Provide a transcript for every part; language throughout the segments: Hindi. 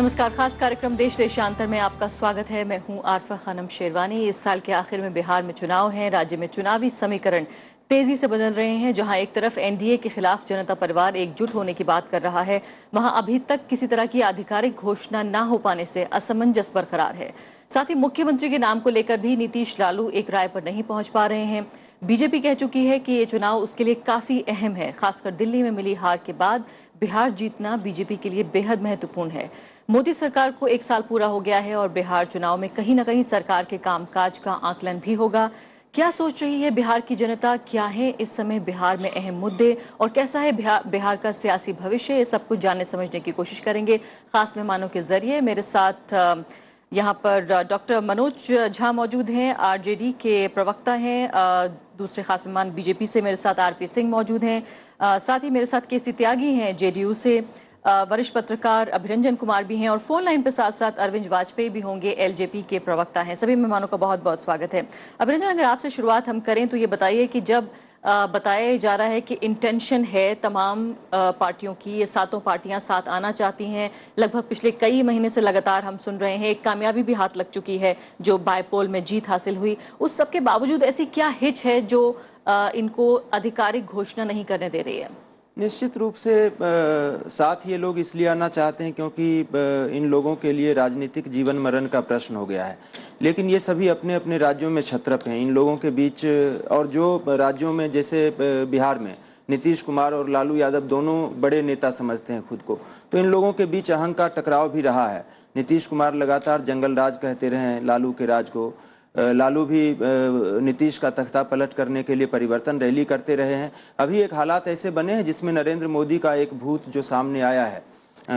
नमस्कार। खास कार्यक्रम देश देशांतर में आपका स्वागत है। मैं हूं आरफा खानम शेरवानी। इस साल के आखिर में बिहार में चुनाव हैं। राज्य में चुनावी समीकरण तेजी से बदल रहे हैं। जहां एक तरफ एनडीए के खिलाफ जनता परिवार एकजुट होने की बात कर रहा है, वहां अभी तक किसी तरह की आधिकारिक घोषणा न हो पाने से असमंजस बरकरार है। साथ ही मुख्यमंत्री के नाम को लेकर भी नीतीश लालू एक राय पर नहीं पहुंच पा रहे हैं। बीजेपी कह चुकी है कि ये चुनाव उसके लिए काफी अहम है। खासकर दिल्ली में मिली हार के बाद बिहार जीतना बीजेपी के लिए बेहद महत्वपूर्ण है। मोदी सरकार को एक साल पूरा हो गया है और बिहार चुनाव में कहीं ना कहीं सरकार के कामकाज का आकलन भी होगा। क्या सोच रही है बिहार की जनता, क्या है इस समय बिहार में अहम मुद्दे और कैसा है बिहार का सियासी भविष्य, ये सब कुछ जानने समझने की कोशिश करेंगे खास मेहमानों के जरिए। मेरे साथ यहाँ पर डॉक्टर मनोज झा मौजूद हैं, आरजेडी के प्रवक्ता हैं। दूसरे खास मेहमान बीजेपी से मेरे साथ आरपी सिंह मौजूद हैं। साथ ही मेरे साथ केसी त्यागी हैं जेडीयू से। वरिष्ठ पत्रकार अभिरंजन कुमार भी हैं और फोन लाइन पर साथ साथ अरविंद वाजपेयी भी होंगे, एलजेपी के प्रवक्ता हैं। सभी मेहमानों का बहुत बहुत स्वागत है। अभिरंजन, अगर आपसे शुरुआत हम करें तो ये बताइए कि जब बताया जा रहा है कि इंटेंशन है तमाम पार्टियों की, ये सातों पार्टियां साथ आना चाहती हैं, लगभग पिछले कई महीने से लगातार हम सुन रहे हैं, एक कामयाबी भी हाथ लग चुकी है जो बायपोल में जीत हासिल हुई, उस सब के बावजूद ऐसी क्या हिच है जो इनको आधिकारिक घोषणा नहीं करने दे रही है? निश्चित रूप से साथ ये लोग इसलिए आना चाहते हैं क्योंकि इन लोगों के लिए राजनीतिक जीवन मरण का प्रश्न हो गया है। लेकिन ये सभी अपने अपने राज्यों में छत्रप हैं इन लोगों के बीच। और जो राज्यों में जैसे बिहार में नीतीश कुमार और लालू यादव दोनों बड़े नेता समझते हैं खुद को, तो इन लोगों के बीच अहंकार का टकराव भी रहा है। नीतीश कुमार लगातार जंगल राज कहते रहे हैं लालू के राज को। लालू भी नीतीश का तख्ता पलट करने के लिए परिवर्तन रैली करते रहे हैं। अभी एक हालात ऐसे बने हैं जिसमें नरेंद्र मोदी का एक भूत जो सामने आया है,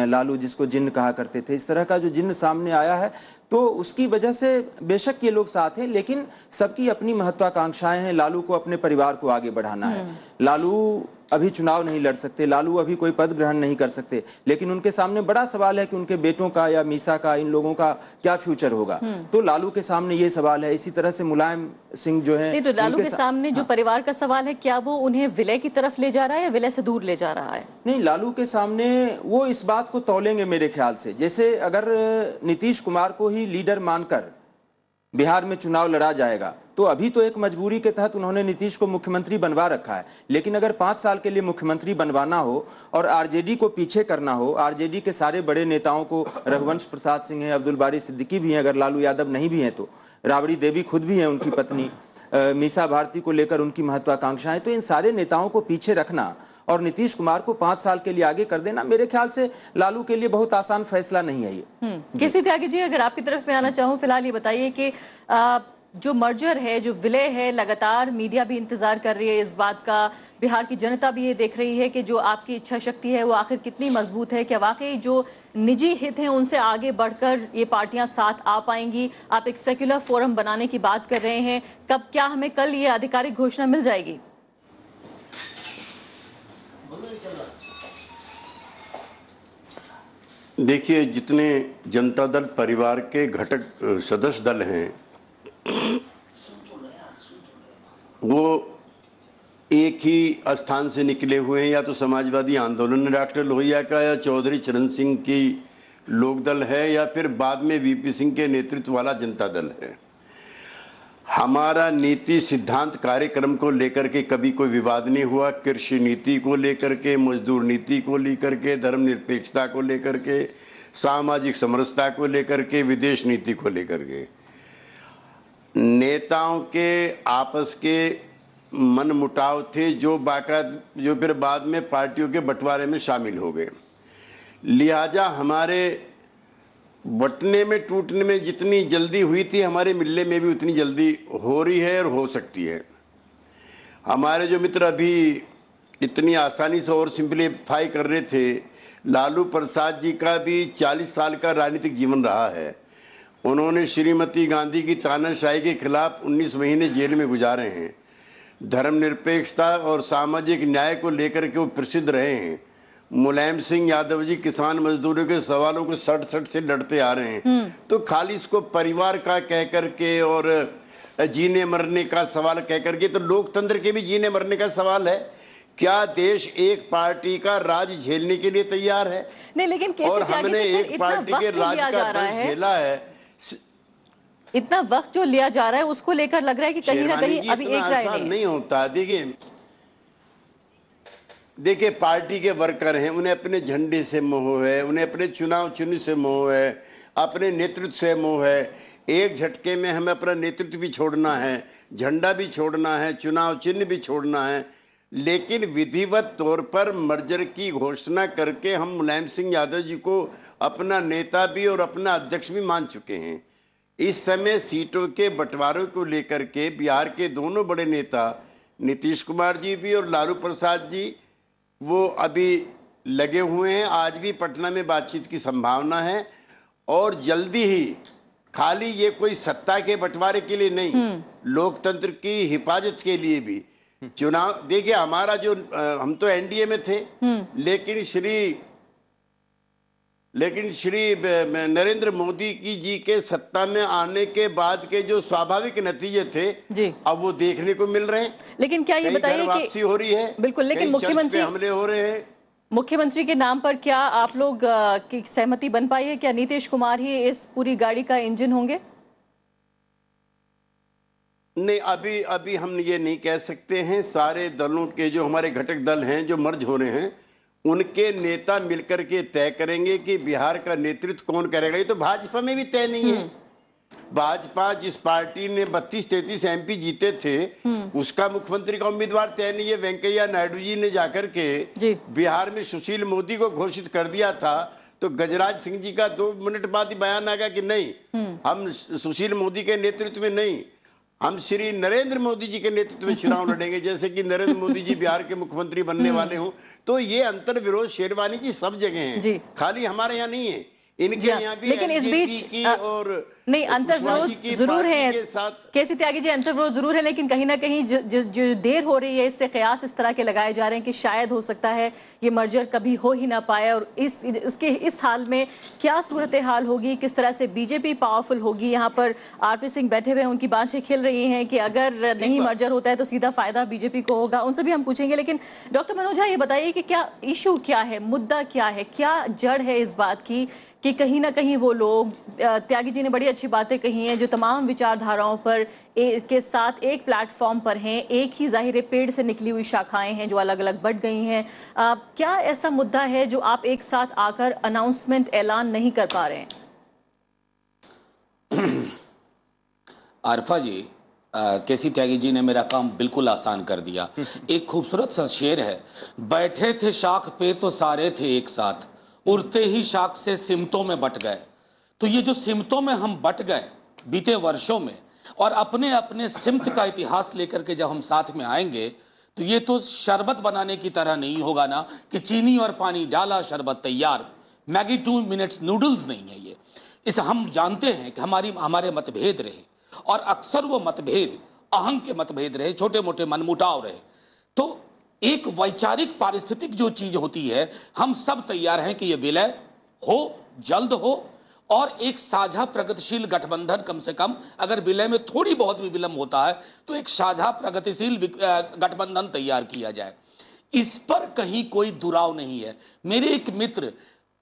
लालू जिसको जिन्न कहा करते थे, इस तरह का जो जिन्न सामने आया है, तो उसकी वजह से बेशक ये लोग साथ हैं, लेकिन सबकी अपनी महत्वाकांक्षाएं हैं। लालू को अपने परिवार को आगे बढ़ाना है। लालू अभी चुनाव नहीं लड़ सकते, लालू अभी कोई पद ग्रहण नहीं कर सकते, लेकिन उनके सामने बड़ा सवाल है कि उनके बेटों का या मीसा का, इन लोगों का क्या फ्यूचर होगा। तो लालू के सामने ये सवाल है। इसी तरह से मुलायम सिंह जो है, नहीं, तो लालू के सामने जो परिवार का सवाल है, क्या वो उन्हें विलय की तरफ ले जा रहा है या विलय से दूर ले जा रहा है? नहीं, लालू के सामने वो इस बात को तौलेंगे मेरे ख्याल से, जैसे अगर नीतीश कुमार को ही लीडर मानकर बिहार में चुनाव लड़ा जाएगा तो अभी तो एक मजबूरी के तहत उन्होंने नीतीश को मुख्यमंत्री बनवा रखा है, लेकिन अगर 5 साल के लिए मुख्यमंत्री बनवाना हो और आरजेडी को पीछे करना हो, आरजेडी के सारे बड़े नेताओं को, रघुवंश प्रसाद सिंह है, अब्दुल बारी सिद्दीकी भी हैं, अगर लालू यादव नहीं भी हैं तो राबड़ी देवी खुद भी हैं, उनकी पत्नी मीसा भारती को लेकर उनकी महत्वाकांक्षाएं, तो इन सारे नेताओं को पीछे रखना और नीतीश कुमार को 5 साल के लिए आगे कर देना मेरे ख्याल से लालू के लिए बहुत आसान फैसला नहीं है ये। केसी त्यागी जी, अगर आपकी तरफ में आना चाहूं, फिलहाल ये बताइए कि जो मर्जर है, जो विलय है, लगातार मीडिया भी इंतजार कर रही है इस बात का, बिहार की जनता भी ये देख रही है कि जो आपकी इच्छा शक्ति है वो आखिर कितनी मजबूत है। क्या वाकई जो निजी हित हैं उनसे आगे बढ़कर ये पार्टियां साथ आ पाएंगी? आप एक सेक्युलर फोरम बनाने की बात कर रहे हैं, कब, क्या हमें कल ये आधिकारिक घोषणा मिल जाएगी? देखिए, जितने जनता दल परिवार के घटक सदस्य दल हैं वो एक ही स्थान से निकले हुए हैं, या तो समाजवादी आंदोलन डॉक्टर लोहिया का, या चौधरी चरण सिंह की लोकदल है, या फिर बाद में वीपी सिंह के नेतृत्व वाला जनता दल है। हमारा नीति सिद्धांत कार्यक्रम को लेकर के कभी कोई विवाद नहीं हुआ। कृषि नीति को लेकर के, मजदूर नीति को लेकर के, धर्मनिरपेक्षता को लेकर के, सामाजिक समरसता को लेकर के, विदेश नीति को लेकर के, नेताओं के आपस के मन मुटाव थे जो फिर बाद में पार्टियों के बंटवारे में शामिल हो गए। लिहाजा हमारे बंटने में, टूटने में जितनी जल्दी हुई थी, हमारे मिलने में भी उतनी जल्दी हो रही है और हो सकती है। हमारे जो मित्र अभी इतनी आसानी से और सिंप्लीफाई कर रहे थे, लालू प्रसाद जी का भी 40 साल का राजनीतिक जीवन रहा है। उन्होंने श्रीमती गांधी की तानाशाही के खिलाफ 19 महीने जेल में गुजारे हैं। धर्मनिरपेक्षता और सामाजिक न्याय को लेकर के वो प्रसिद्ध रहे हैं। मुलायम सिंह यादव जी किसान मजदूरों के सवालों को सट से लड़ते आ रहे हैं। तो खाली इसको परिवार का कह करके और जीने मरने का सवाल कह करके, तो लोकतंत्र के भी जीने मरने का सवाल है क्या देश एक पार्टी का राज झेलने के लिए तैयार है? नहीं, लेकिन और हमने एक पार्टी के राज का दंश झेला है। इतना वक्त जो लिया जा रहा है उसको लेकर लग रहा है कि कहीं ना कहीं अभी एक राय नहीं होता। देखिए पार्टी के वर्कर हैं, उन्हें अपने झंडे से मोह है, उन्हें अपने चुनाव चिन्ह से मोह है, अपने नेतृत्व से मोह है। एक झटके में हमें अपना नेतृत्व भी छोड़ना है, झंडा भी छोड़ना है, चुनाव चिन्ह भी छोड़ना है। लेकिन विधिवत तौर पर मर्जर की घोषणा करके हम मुलायम सिंह यादव जी को अपना नेता भी और अपना अध्यक्ष भी मान चुके हैं। इस समय सीटों के बंटवारों को लेकर के बिहार के दोनों बड़े नेता नीतीश कुमार जी भी और लालू प्रसाद जी वो अभी लगे हुए हैं। आज भी पटना में बातचीत की संभावना है और जल्दी ही, खाली ये कोई सत्ता के बंटवारे के लिए नहीं, लोकतंत्र की हिफाजत के लिए भी चुनाव। देखिए हमारा जो हम तो एनडीए में थे, लेकिन श्री नरेंद्र मोदी जी के सत्ता में आने के बाद के जो स्वाभाविक नतीजे थे जी, अब वो देखने को मिल रहे हैं। लेकिन क्या ये बताइए कि वापसी हो रही है? बिल्कुल, लेकिन मुख्यमंत्री हमले हो रहे हैं। मुख्यमंत्री के नाम पर क्या आप लोग की सहमति बन पाई है? क्या नीतीश कुमार ही इस पूरी गाड़ी का इंजन होंगे? नहीं, अभी हम ये नहीं कह सकते हैं। सारे दलों के जो हमारे घटक दल हैं जो मर्ज हो रहे हैं, उनके नेता मिलकर के तय करेंगे कि बिहार का नेतृत्व कौन करेगा। ये तो भाजपा में भी तय नहीं है। भाजपा जिस पार्टी ने 32-33 एमपी जीते थे, उसका मुख्यमंत्री का उम्मीदवार तय नहीं है। वेंकैया नायडू जी ने जाकर के बिहार में सुशील मोदी को घोषित कर दिया था, तो गजराज सिंह जी का 2 मिनट बाद ही बयान आ गया कि नहीं, हम सुशील मोदी के नेतृत्व में नहीं, हम श्री नरेंद्र मोदी जी के नेतृत्व में चुनाव लड़ेंगे। जैसे कि नरेंद्र मोदी जी बिहार के मुख्यमंत्री बनने वाले हों। तो ये अंतर विरोध शेरवानी जी सब जगह है, खाली हमारे यहाँ नहीं है, इनके यहाँ भी। लेकिन इस बीच और नहीं, अंतर्विरोध जरूर है केसी त्यागी जी, अंतर्विरोध जरूर है, लेकिन कहीं ना कहीं जो देर हो रही है, इससे कयास इस तरह के लगाए जा रहे हैं कि शायद हो सकता है ये मर्जर कभी हो ही ना पाए। और इस हाल में क्या सूरत हाल होगी, किस तरह से बीजेपी पावरफुल होगी? यहाँ पर आरपी सिंह बैठे हुए हैं, उनकी बातें खिल रही हैं कि अगर नहीं मर्जर होता है तो सीधा फायदा बीजेपी को होगा। उनसे भी हम पूछेंगे। लेकिन डॉक्टर मनोज झा, ये बताइए कि क्या इशू क्या है, मुद्दा क्या है, क्या जड़ है इस बात की कि कहीं ना कहीं वो लोग, त्यागी जी ने बड़ी अच्छी बातें कही हैं, जो तमाम विचारधाराओं पर के साथ एक प्लेटफॉर्म पर हैं, एक ही जाहिर पेड़ से निकली हुई शाखाएं हैं जो अलग अलग बढ़ गई हैं। क्या ऐसा मुद्दा है जो आप एक साथ आकर अनाउंसमेंट ऐलान नहीं कर पा रहे हैं? आरफा जी, केसी त्यागी जी ने मेरा काम बिल्कुल आसान कर दिया। एक खूबसूरत सा शेर है, बैठे थे शाख पे तो सारे थे एक साथ, उड़ते ही शाख से सिमतों में बट गए। तो ये जो सिमतों में हम बट गए बीते वर्षों में, और अपने अपने सिमत का इतिहास लेकर के जब हम साथ में आएंगे, तो ये तो शरबत बनाने की तरह नहीं होगा ना कि चीनी और पानी डाला शरबत तैयार। मैगी 2 मिनट्स नूडल्स नहीं है ये। इस हम जानते हैं कि हमारे मतभेद रहे, और अक्सर वो मतभेद अहंग के मतभेद रहे, छोटे मोटे मनमुटाव रहे। तो एक वैचारिक पारिस्थितिक जो चीज होती है, हम सब तैयार हैं कि यह विलय हो, जल्द हो, और एक साझा प्रगतिशील गठबंधन, कम से कम अगर विलय में थोड़ी बहुत भी विलंब होता है तो एक साझा प्रगतिशील गठबंधन तैयार किया जाए। इस पर कहीं कोई दुराव नहीं है। मेरे एक मित्र,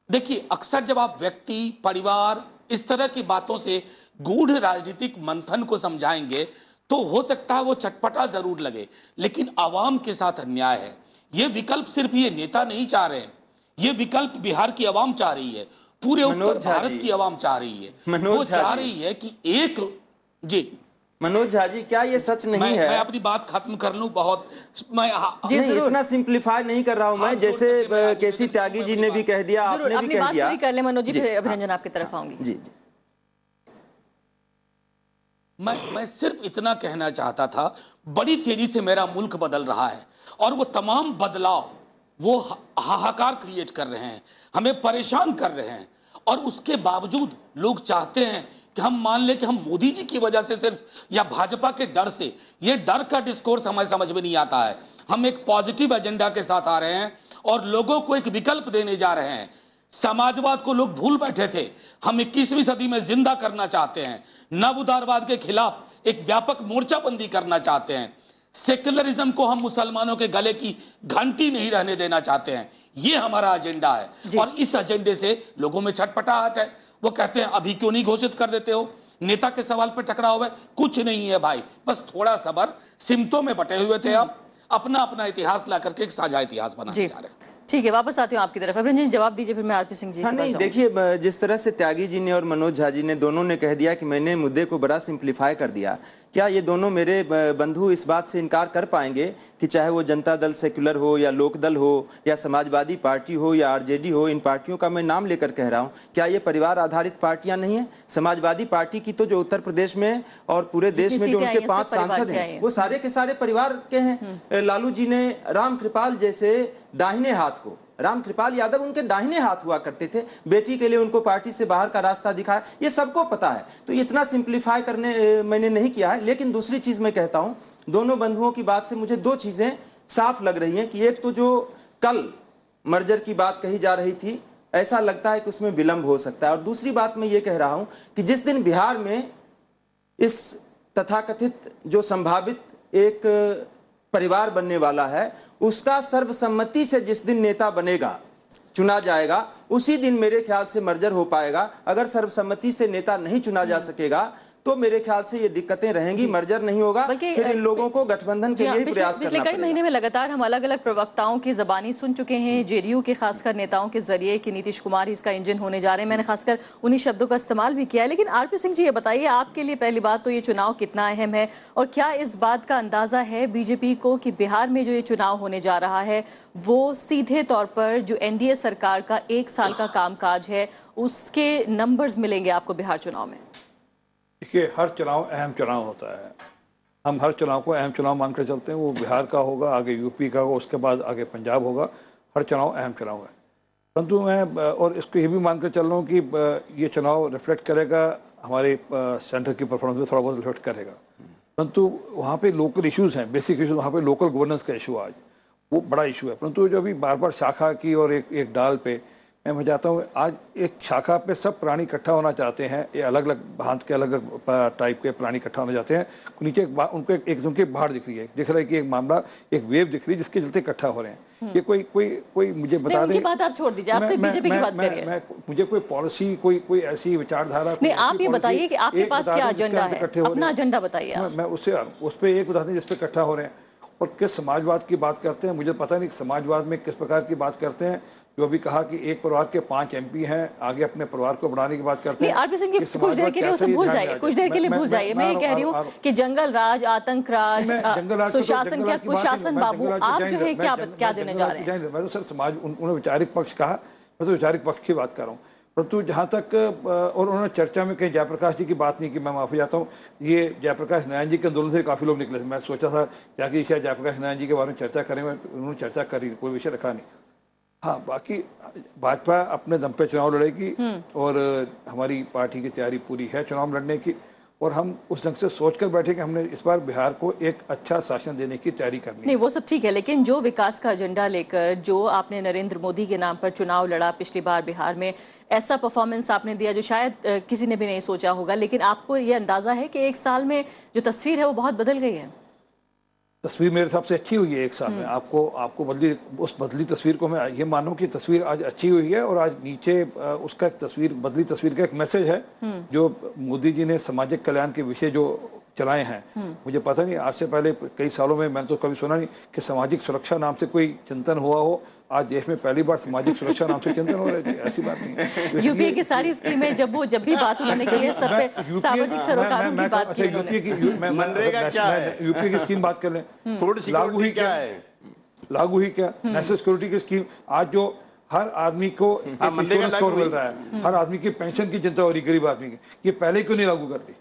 देखिए अक्सर जब आप व्यक्ति, परिवार, इस तरह की बातों से गूढ़ राजनीतिक मंथन को समझाएंगे तो हो सकता है वो चटपटा जरूर लगे, लेकिन आवाम के साथ अन्याय है। ये विकल्प सिर्फ ये नेता नहीं चाह रहे हैं, ये विकल्प बिहार की आवाम चाह रही है, पूरे उत्तर भारत की आवाम चाह रही है। वो चाह रही है कि एक जी मनोज झा जी, क्या ये सच नहीं है? मैं अपनी बात खत्म कर लूं। बहुत मैं नहीं, इतना सिंप्लीफाई नहीं कर रहा हूं मैं, जैसे केसी त्यागी जी ने भी कह दिया, आपने भी कह दिया। कर ले मनोज जी, फिर अभिरंजन आपकी तरफ आऊंगी। जी जी, मैं सिर्फ इतना कहना चाहता था, बड़ी तेजी से मेरा मुल्क बदल रहा है, और वो तमाम बदलाव वो हाहाकार क्रिएट कर रहे हैं, हमें परेशान कर रहे हैं। और उसके बावजूद लोग चाहते हैं कि हम मान लें कि हम मोदी जी की वजह से सिर्फ, या भाजपा के डर से, ये डर का डिस्कोर्स हमें समझ में नहीं आता है। हम एक पॉजिटिव एजेंडा के साथ आ रहे हैं और लोगों को एक विकल्प देने जा रहे हैं। समाजवाद को लोग भूल बैठे थे, हम 21वीं सदी में जिंदा करना चाहते हैं। नव उदारवाद के खिलाफ एक व्यापक मोर्चाबंदी करना चाहते हैं। सेक्युलरिज्म को हम मुसलमानों के गले की घंटी नहीं रहने देना चाहते हैं। ये हमारा एजेंडा है और इस एजेंडे से लोगों में छटपटाहट है। वो कहते हैं अभी क्यों नहीं घोषित कर देते हो? नेता के सवाल पर टकराव है? कुछ नहीं है भाई, बस थोड़ा सबर। सिमतों में बटे हुए थे, आप अपना अपना इतिहास ला करके एक साझा इतिहास बनाने जा रहे हैं। ठीक है, वापस आती हूँ आपकी तरफ। अभिनंदन जी जवाब दीजिए, फिर मैं आरपी सिंह जी। हाँ नहीं, देखिए जिस तरह से त्यागी जी ने और मनोज झा जी ने दोनों ने कह दिया कि मैंने मुद्दे को बड़ा सिंप्लीफाई कर दिया, क्या ये दोनों मेरे बंधु इस बात से इनकार कर पाएंगे कि चाहे वो जनता दल सेक्युलर हो या लोकदल हो या समाजवादी पार्टी हो या आरजेडी हो, इन पार्टियों का मैं नाम लेकर कह रहा हूँ, क्या ये परिवार आधारित पार्टियां नहीं है? समाजवादी पार्टी की तो जो उत्तर प्रदेश में और पूरे देश में जो उनके 5 सांसद हैं वो सारे के सारे परिवार के हैं। लालू जी ने राम कृपाल जैसे दाहिने हाथ को, राम कृपाल यादव उनके दाहिने हाथ हुआ करते थे, बेटी के लिए उनको पार्टी से बाहर का रास्ता दिखाया, ये सबको पता है। तो इतना सिंप्लीफाई करने मैंने नहीं किया है। लेकिन दूसरी चीज मैं कहता हूं, दोनों बंधुओं की बात से मुझे 2 चीजें साफ लग रही हैं कि एक तो जो कल मर्जर की बात कही जा रही थी, ऐसा लगता है कि उसमें विलंब हो सकता है। और दूसरी बात मैं ये कह रहा हूं कि जिस दिन बिहार में इस तथाकथित जो संभावित एक परिवार बनने वाला है, उसका सर्वसम्मति से जिस दिन नेता बनेगा, चुना जाएगा, उसी दिन मेरे ख्याल से मर्जर हो पाएगा। अगर सर्वसम्मति से नेता नहीं चुना जा सकेगा तो मेरे ख्याल से ये दिक्कतें रहेंगी, मर्जर नहीं होगा, फिर इन लोगों को गठबंधन के लिए प्रयास करना पिछले कई महीने में लगातार हम अलग अलग प्रवक्ताओं की जबानी सुन चुके हैं, जेडीयू के खासकर नेताओं के जरिए कि नीतीश कुमार ही इसका इंजन होने जा रहे हैं। मैंने खासकर उन्हीं शब्दों का इस्तेमाल भी किया है। लेकिन आरपी सिंह जी, ये बताइए, आपके लिए पहली बात तो ये चुनाव कितना अहम है और क्या इस बात का अंदाजा है बीजेपी को कि बिहार में जो ये चुनाव होने जा रहा है वो सीधे तौर पर जो एनडीए सरकार का 1 साल का कामकाज है उसके नंबर्स मिलेंगे आपको बिहार चुनाव में? देखिए, हर चुनाव अहम चुनाव होता है। हम हर चुनाव को अहम चुनाव मानकर चलते हैं। वो बिहार का होगा, आगे यूपी का होगा, उसके बाद आगे पंजाब होगा। हर चुनाव अहम चुनाव है। परंतु मैं और इसको ये भी मानकर चल रहा हूँ कि ये चुनाव रिफ्लेक्ट करेगा हमारे सेंटर की परफॉर्मेंस में, थोड़ा बहुत रिफ्लेक्ट करेगा। परंतु वहाँ पे लोकल इश्यूज हैं, बेसिक इशूज। वहाँ पे लोकल गवर्नेंस का इशू आज वो बड़ा इशू है। परंतु जो अभी बार बार शाखा की और एक डाल पे मैं चाहता हूँ, आज एक शाखा पे सब प्राणी इकट्ठा होना चाहते हैं। ये अलग अलग भांत के अलग अलग टाइप के प्राणी इकट्ठा होना चाहते हैं। नीचे उनको एक किस्म की बाढ़ दिख रही है, दिख रहा है कि एक मामला, एक वेव दिख रही है जिसके चलते इकट्ठा हो रहे हैं। ये कोई मुझे बता दे। बात आप छोड़ दीजिए, आपसे बीजेपी की बात करिए। मुझे कोई पॉलिसी, कोई ऐसी विचारधारा नहीं, आप ये बताइए कि आपके पास क्या एजेंडा है, अपना एजेंडा बताइए। मैं उस पर एक बता दें जिस पे इकट्ठा हो रहे हैं और किस समाजवाद की बात करते हैं। मुझे पता नहीं समाजवाद में किस प्रकार की बात करते हैं। जो अभी कहा कि एक परिवार के 5 एमपी हैं, आगे अपने परिवार को बढ़ाने की बात करते हैं। आरपी सिंह जी, कुछ देर के लिए उसे भूल जाइए, कुछ देर के लिए भूल जाइए। मैं ये कह रही हूँ कि जंगल राज, आतंक राज, सुशासन, क्या कुशासन बाबू, आप जो है क्या देने जा रहे हैं? मैं तो सर समाज, उन्होंने वैचारिक पक्ष कहा, मैं तो वैचारिक पक्ष की बात कर रहा हूँ। परंतु जहाँ तक और उन्होंने चर्चा में कहीं जयप्रकाश जी की बात नहीं की, मैं माफी चाहता हूँ। ये जयप्रकाश नारायण जी के आंदोलन से काफ़ी लोग निकले थे। मैं सोचा था क्या कि शायद जयप्रकाश नारायण जी के बारे में चर्चा करेंगे, उन्होंने चर्चा करी, कोई विषय रखा नहीं। हाँ, बाकी भाजपा अपने दम पे चुनाव लड़ेगी और हमारी पार्टी की तैयारी पूरी है चुनाव लड़ने की। और हम उस ढंग से सोचकर बैठे कि हमने इस बार बिहार को एक अच्छा शासन देने की तैयारी करनी है। नहीं, वो सब ठीक है, लेकिन जो विकास का एजेंडा लेकर जो आपने नरेंद्र मोदी के नाम पर चुनाव लड़ा पिछली बार बिहार में, ऐसा परफॉर्मेंस आपने दिया जो शायद किसी ने भी नहीं सोचा होगा। लेकिन आपको ये अंदाजा है कि 1 साल में जो तस्वीर है वो बहुत बदल गई है? तस्वीर मेरे हिसाब से अच्छी हुई है 1 साल में। आपको बदली तस्वीर को मैं ये मानूं कि तस्वीर आज अच्छी हुई है। और आज नीचे उसका एक बदली तस्वीर का एक मैसेज है जो मोदी जी ने सामाजिक कल्याण के विषय जो चलाए हैं। मुझे पता नहीं, आज से पहले कई सालों में मैंने तो कभी सुना नहीं कि सामाजिक सुरक्षा नाम से कोई चिंतन हुआ हो। आज देश में पहली बार सामाजिक सुरक्षा नाम से चिंतन हो रहा है। ऐसी बात नहीं है। यूपीए की सारी स्कीमें जब भी बात उन्होंने की है, सब पे सामाजिक सरोकारों की बात की उन्होंने। यूपी की स्कीम बात कर लें, लागू ही क्या है, लागू ही क्या नेशनल सिक्योरिटी की स्कीम। आज जो हर आदमी को इंश्योरेंस कवर मिल रहा है, हर आदमी की पेंशन की चिंता हो रही गरीब आदमी की, ये पहले क्यों नहीं लागू कर दी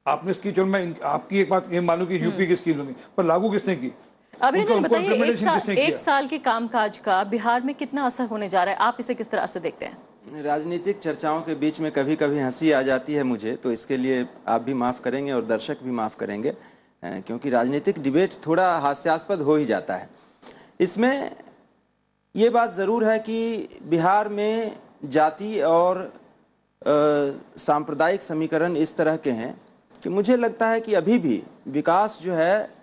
आपने इसकी? चलो मैं आपकी एक बात ये मानूं कि यूपी की स्कीम होगी, पर लागू किसने की? अभिनंदन बताइए, 1 साल के कामकाज का बिहार में कितना असर होने जा रहा है? आप इसे किस तरह से देखते हैं? राजनीतिक चर्चाओं के बीच में कभी कभी हंसी आ जाती है मुझे, तो इसके लिए आप भी माफ़ करेंगे और दर्शक भी माफ़ करेंगे, क्योंकि राजनीतिक डिबेट थोड़ा हास्यास्पद हो ही जाता है। इसमें ये बात ज़रूर है कि बिहार में जाति और सांप्रदायिक समीकरण इस तरह के हैं कि मुझे लगता है कि अभी भी विकास जो है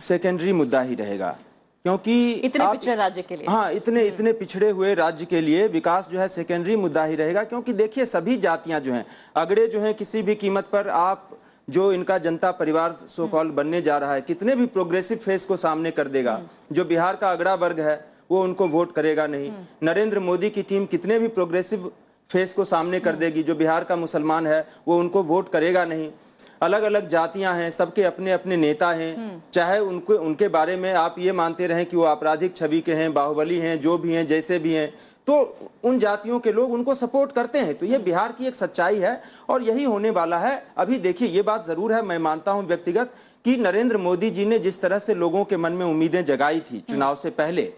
सेकेंडरी मुद्दा ही रहेगा, क्योंकि इतने पिछड़े राज्य के लिए। हाँ, इतने पिछड़े हुए राज्य के लिए विकास जो है सेकेंडरी मुद्दा ही रहेगा। क्योंकि देखिए, सभी जातियां जो हैं, अगड़े जो हैं, किसी भी कीमत पर आप जो इनका जनता परिवार सो कॉल बनने जा रहा है, कितने भी प्रोग्रेसिव फेस को सामने कर देगा, जो बिहार का अगड़ा वर्ग है वो उनको वोट करेगा नहीं। नरेंद्र मोदी की टीम कितने भी प्रोग्रेसिव फेस को सामने कर देगी, जो बिहार का मुसलमान है वो उनको वोट करेगा नहीं। अलग अलग जातियां हैं, सबके अपने अपने नेता हैं, चाहे उनके बारे में आप ये मानते रहें कि वो आपराधिक छवि के हैं, बाहुबली हैं, जो भी हैं, जैसे भी हैं, तो उन जातियों के लोग उनको सपोर्ट करते हैं। तो ये बिहार की एक सच्चाई है और यही होने वाला है। अभी देखिए, ये बात जरूर है, मैं मानता हूं व्यक्तिगत कि नरेंद्र मोदी जी ने जिस तरह से लोगों के मन में उम्मीदें जगाई थी चुनाव से पहले,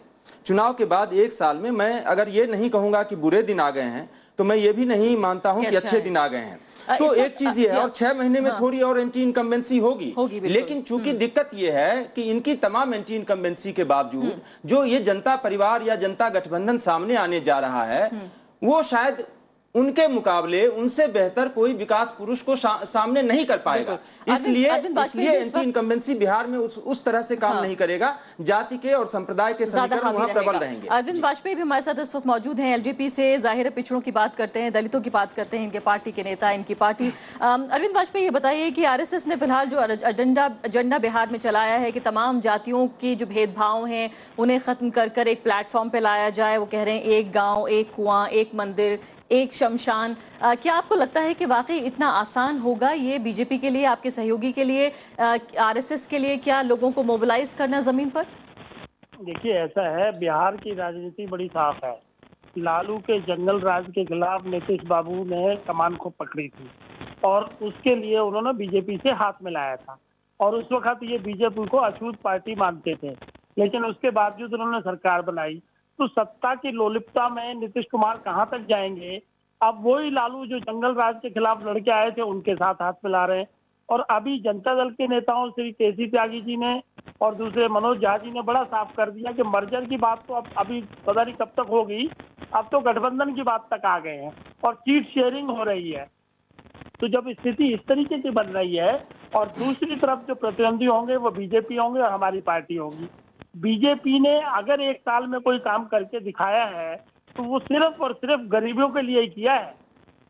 चुनाव के बाद एक साल में, मैं अगर ये नहीं कहूंगा कि बुरे दिन आ गए हैं, तो मैं ये भी नहीं मानता हूं कि अच्छे दिन आ गए हैं। तो एक चीज ये है, और 6 महीने में थोड़ी और एंटी इनकम्बेंसी होगी, लेकिन चूंकि दिक्कत ये है कि इनकी तमाम एंटी इनकम्बेंसी के बावजूद जो ये जनता परिवार या जनता गठबंधन सामने आने जा रहा है, वो शायद उनके मुकाबले उनसे बेहतर कोई विकास पुरुष को सामने नहीं कर पाएगा। इसलिए एंटी इनकम्बेंसी बिहार में उस तरह से काम नहीं करेगा। जाति के और संप्रदाय के समीकरण वहां प्रबल रहेंगे। अरविंद वाजपेयी भी हमारे साथ इस वक्त मौजूद हैं, एलजेपी से। जाहिर है पिछड़ों की बात करते हैं, दलितों की बात करते हैं, इनके पार्टी के नेता, इनकी पार्टी। अरविंद वाजपेयी, ये बताइए कि आरएसएस ने फिलहाल जो एजेंडा बिहार में चलाया है कि तमाम जातियों की जो भेदभाव हैं उन्हें खत्म कर एक प्लेटफॉर्म पे लाया जाए। वो कह रहे हैं एक गाँव, एक कुआं, एक मंदिर, एक शमशान। क्या आपको लगता है कि वाकई इतना आसान होगा ये बीजेपी के लिए, आपके सहयोगी के लिए, आरएसएस के लिए, क्या लोगों को मोबिलाइज करना जमीन पर? देखिए, ऐसा है, बिहार की राजनीति बड़ी साफ है। लालू के जंगल राज के खिलाफ नीतीश बाबू ने कमान को पकड़ी थी और उसके लिए उन्होंने बीजेपी से हाथ मिलाया था और उस वक्त ये बीजेपी को अछूत पार्टी मानते थे, लेकिन उसके बावजूद उन्होंने सरकार बनाई। तो सत्ता की लोलुपता में नीतीश कुमार कहां तक जाएंगे? अब वही लालू जो जंगल राज के खिलाफ लड़के आए थे उनके साथ हाथ मिला रहे हैं। और अभी जनता दल के नेताओं श्री केसी त्यागी जी ने और दूसरे मनोज झा जी ने बड़ा साफ कर दिया कि मर्जर की बात तो अब अभी पता नहीं कब तक होगी, अब तो गठबंधन की बात तक आ गए हैं और सीट शेयरिंग हो रही है। तो जब स्थिति इस तरीके की बन रही है और दूसरी तरफ जो प्रतिद्वंदी होंगे वो बीजेपी होंगे और हमारी पार्टी होगी। बीजेपी ने अगर एक साल में कोई काम करके दिखाया है तो वो सिर्फ और सिर्फ गरीबों के लिए ही किया है।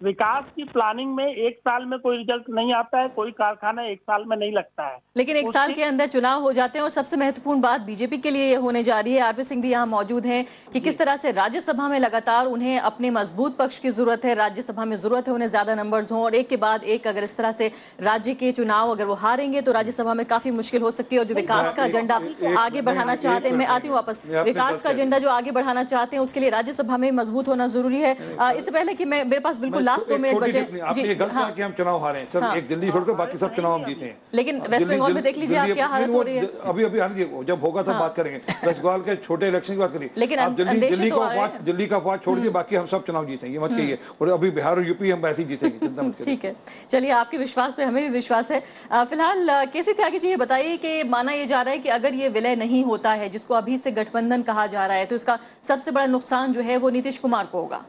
विकास की प्लानिंग में एक साल में कोई रिजल्ट नहीं आता है, कोई कारखाना एक साल में नहीं लगता है, लेकिन एक साल के अंदर चुनाव हो जाते हैं। और सबसे महत्वपूर्ण बात बीजेपी के लिए ये होने जा रही है, आरपी सिंह भी यहाँ मौजूद हैं, कि किस तरह से राज्यसभा में लगातार उन्हें अपने मजबूत पक्ष की जरूरत है, राज्यसभा में जरूरत है उन्हें ज्यादा नंबर्स हों, और एक के बाद एक अगर इस तरह से राज्य के चुनाव अगर वो हारेंगे तो राज्यसभा में काफी मुश्किल हो सकती है। और जो विकास का एजेंडा आगे बढ़ाना चाहते हैं, मैं आती हूँ वापस, विकास का एजेंडा जो आगे बढ़ाना चाहते हैं उसके लिए राज्यसभा में मजबूत होना जरूरी है। इससे पहले कि मैं, मेरे पास बिल्कुल लास्ट 2 मिनट बचे। आपने ये गलत कहा कि हम चुनाव हारे हैं, सब एक दिल्ली छोड़कर बाकी सब चुनाव हम जीते हैं। लेकिन वेस्ट बंगाल में देख लीजिए आप क्या हालत हो रही है। अभी जब होगा तब बात करेंगे। वेस्ट बंगाल के छोटे इलेक्शन की बात करिए, लेकिन आप दिल्ली का पार्ट छोड़ के बाकी हम सब चुनाव जीतेंगे, मत कहिए। और अभी बिहार और यूपी हम वैसे ही जीतेंगे, चिंता मत करिए। ठीक है, चलिए, आपके विश्वास पे हमें भी विश्वास है। फिलहाल केसी त्यागी जी, ये बताइए कि माना यह जा रहा है कि अगर ये विलय नहीं होता है जिसको अभी से गठबंधन कहा जा रहा है, तो इसका सबसे बड़ा नुकसान जो है वो नीतीश कुमार को होगा।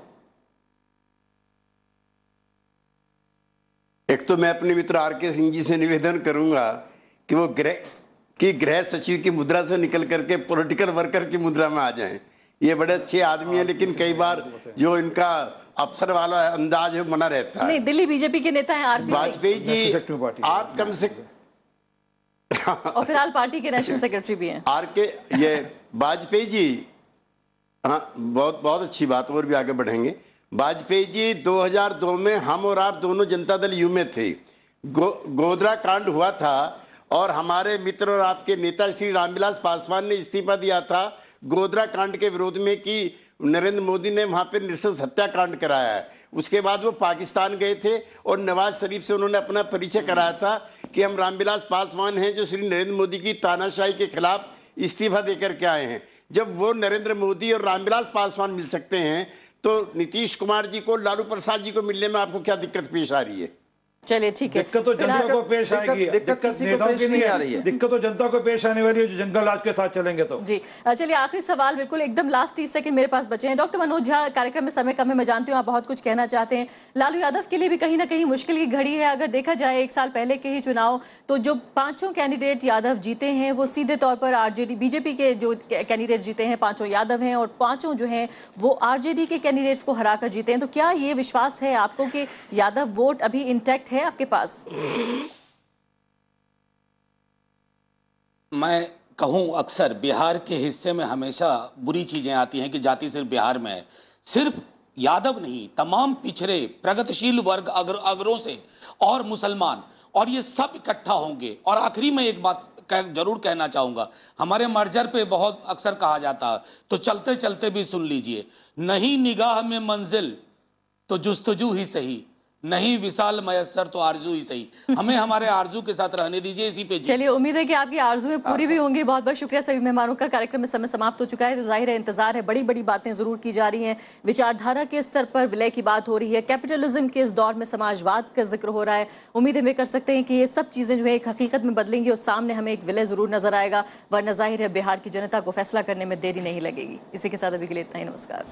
एक तो मैं अपने मित्र आरके सिंह जी से निवेदन करूंगा कि वो गृह सचिव की मुद्रा से निकल करके पॉलिटिकल वर्कर की मुद्रा में आ जाएं। ये बड़े अच्छे आदमी हैं, लेकिन कई बार जो इनका अफसर वाला अंदाज है मना रहता है। नहीं, दिल्ली बीजेपी के नेता हैं आरपी वाजपेयी जी, आप कम से और फिलहाल पार्टी के नेशनल सेक्रेटरी भी हैं। आरके ये वाजपेयी जी, हाँ, बहुत बहुत अच्छी बात, और भी आगे बढ़ेंगे। वाजपेयी जी 2002 में हम और आप दोनों जनता दल यू में थे, गोधरा कांड हुआ था और हमारे मित्र और आपके नेता श्री रामविलास पासवान ने इस्तीफा दिया था गोधरा कांड के विरोध में कि नरेंद्र मोदी ने वहां पे नृशंस हत्याकांड कराया है। उसके बाद वो पाकिस्तान गए थे और नवाज शरीफ से उन्होंने अपना परिचय कराया था कि हम रामविलास पासवान हैं जो श्री नरेंद्र मोदी की तानाशाही के खिलाफ इस्तीफा देकर के आए हैं। जब वो नरेंद्र मोदी और रामविलास पासवान मिल सकते हैं तो नीतीश कुमार जी को, लालू प्रसाद जी को मिलने में आपको क्या दिक्कत पेश आ रही है? चलिए ठीक है, दिक्कत तो जनता को पेश आएगी, दिक्कत किसी को नेताओं पेश की नहीं आ रही है। दिक्कत तो जनता को पेश आने वाली है जो जंगल राज के साथ चलेंगे तो। जी चलिए, आखिरी सवाल बिल्कुल एकदम लास्ट 30 सेकंड मेरे पास बचे हैं। डॉक्टर मनोज झा, कार्यक्रम में समय कम है, मैं जानती हूँ आप बहुत कुछ कहना चाहते हैं। लालू यादव के लिए भी कहीं ना कहीं मुश्किल की घड़ी है। अगर देखा जाए 1 साल पहले के ही चुनाव, तो जो 5 कैंडिडेट यादव जीते हैं वो सीधे तौर पर आरजेडी बीजेपी के जो कैंडिडेट जीते हैं 5 यादव हैं, और 5 जो हैं वो आरजेडी के कैंडिडेट्स को हराकर जीते हैं। तो क्या ये विश्वास है आपको कि यादव वोट अभी इंटैक्ट है आपके पास? मैं कहूं, अक्सर बिहार के हिस्से में हमेशा बुरी चीजें आती हैं कि जाति सिर्फ बिहार में है। सिर्फ यादव नहीं, तमाम पिछड़े प्रगतिशील वर्ग अगरों से और मुसलमान, और ये सब इकट्ठा होंगे। और आखिरी में एक बात जरूर कहना चाहूंगा, हमारे मर्जर पे बहुत अक्सर कहा जाता है, तो चलते चलते भी सुन लीजिए, नहीं निगाह में मंजिल तो जुस्तजू ही सही, नहीं विशाल मयस्सर तो आरजू ही सही। हमें हमारे आरजू के साथ रहने दीजिए, इसी पे चलिए, उम्मीद है कि आपकी आरजुएं पूरी भी होंगी। बहुत बहुत शुक्रिया सभी मेहमानों का। कार्यक्रम में समय समाप्त हो चुका है, तो जाहिर है इंतजार है, बड़ी बड़ी बातें जरूर की जा रही हैं। विचारधारा के स्तर पर विलय की बात हो रही है, कैपिटलिज्म के इस दौर में समाजवाद का जिक्र हो रहा है। उम्मीद है कर सकते हैं कि ये सब चीजें जो है एक हकीकत में बदलेंगी और सामने हमें एक विलय जरूर नजर आएगा, वरना जाहिर है बिहार की जनता को फैसला करने में देरी नहीं लगेगी। इसी के साथ अभी के लिए इतना ही, नमस्कार।